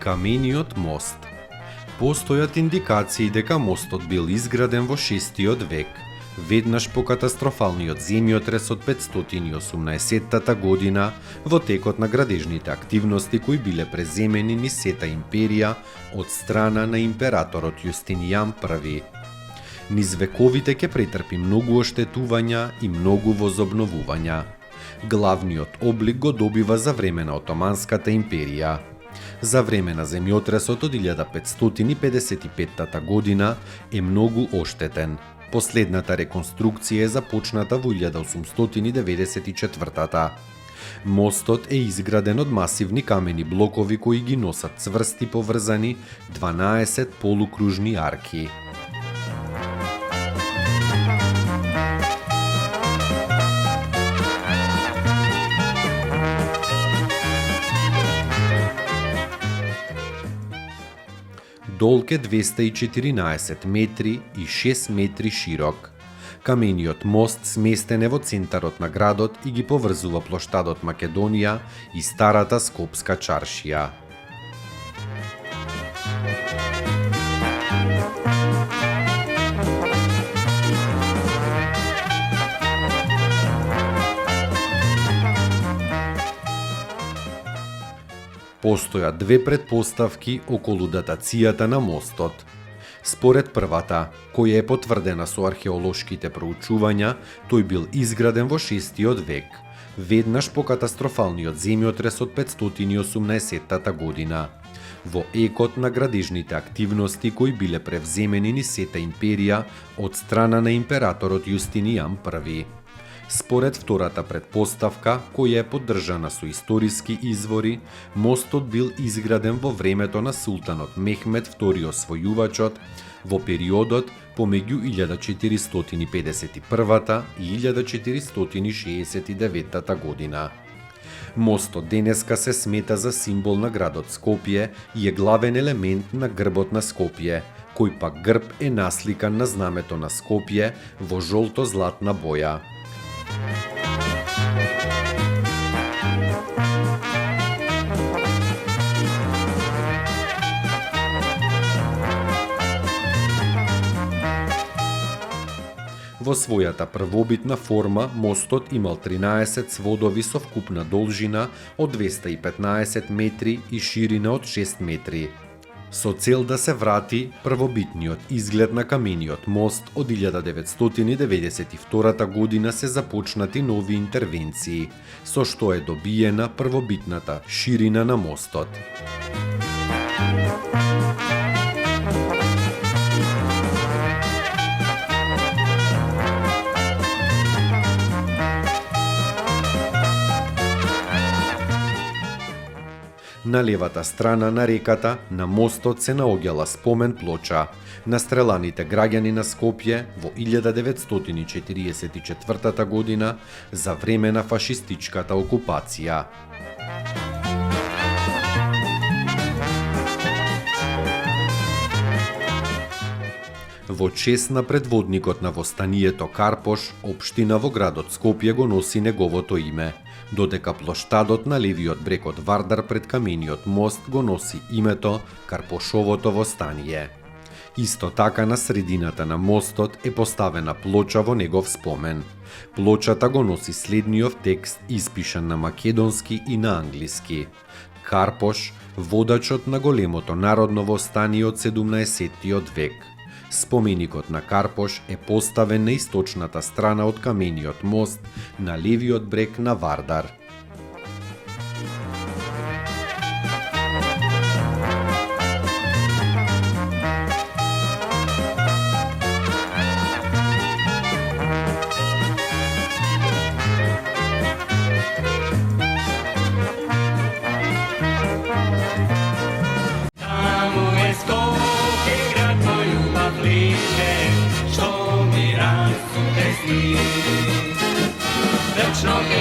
Камениот мост. Постојат индикации дека мостот бил изграден во 6 век, веднаш по катастрофалниот земјотрес од 518 година во текот на градежните активности кои биле преземени низ сета империја од страна на императорот Јустинијан I. Низ вековите ќе претрпи многу оштетувања и многу возобновувања. Главниот облик го добива за време на Отоманската империја. За време на земјотресот од 1555 година е многу оштетен. Последната реконструкција е започната во 1894. Мостот е изграден од масивни камени блокови кои ги носат цврсти поврзани 12 полукружни арки. Долг е 214 метри и 6 метри широк. Камениот мост сместен е во центарот на градот и ги поврзува плоштадот Македонија и старата Скопска чаршија. Постојат две претпоставки околу датацијата на мостот. Според првата, која е потврдена со археолошките проучувања, тој бил изграден во 6 век, веднаш по катастрофалниот земјотрес од 518 година, во екот на градежните активности кои биле превземени низ сета империја од страна на императорот Јустинијан I. Според втората претпоставка, која е поддржана со историски извори, мостот бил изграден во времето на султанот Мехмед II Освојувачот во периодот помеѓу 1451 и 1469 година. Мостот денеска се смета за символ на градот Скопје и е главен елемент на грбот на Скопје, кој пак грб е насликан на знамето на Скопје во жолто-златна боја. Во својата првобитна форма, мостот имал 13 сводови со вкупна должина од 215 метри и ширина од 6 метри. Со цел да се врати првобитниот изглед на камениот мост, од 1992 година се започнати нови интервенции, со што е добиена првобитната ширина на мостот. На левата страна на реката, на мостот се наоѓала спомен плоча на стреланите граѓани на Скопје во 1944 година за време на фашистичката окупација. Во чест на предводникот на востанието Карпош, општина во градот Скопје го носи неговото име, додека плоштадот на левиот брег од Вардар пред камениот мост го носи името Карпошовото востание. Исто така на средината на мостот е поставена плоча во негов спомен. Плочата го носи следниот текст испишан на македонски и на англиски. Карпош, водачот на големото народно востание од 17 век. Споменикот на Карпош е поставен на источната страна од камениот мост на левиот брег на Вардар. Вечно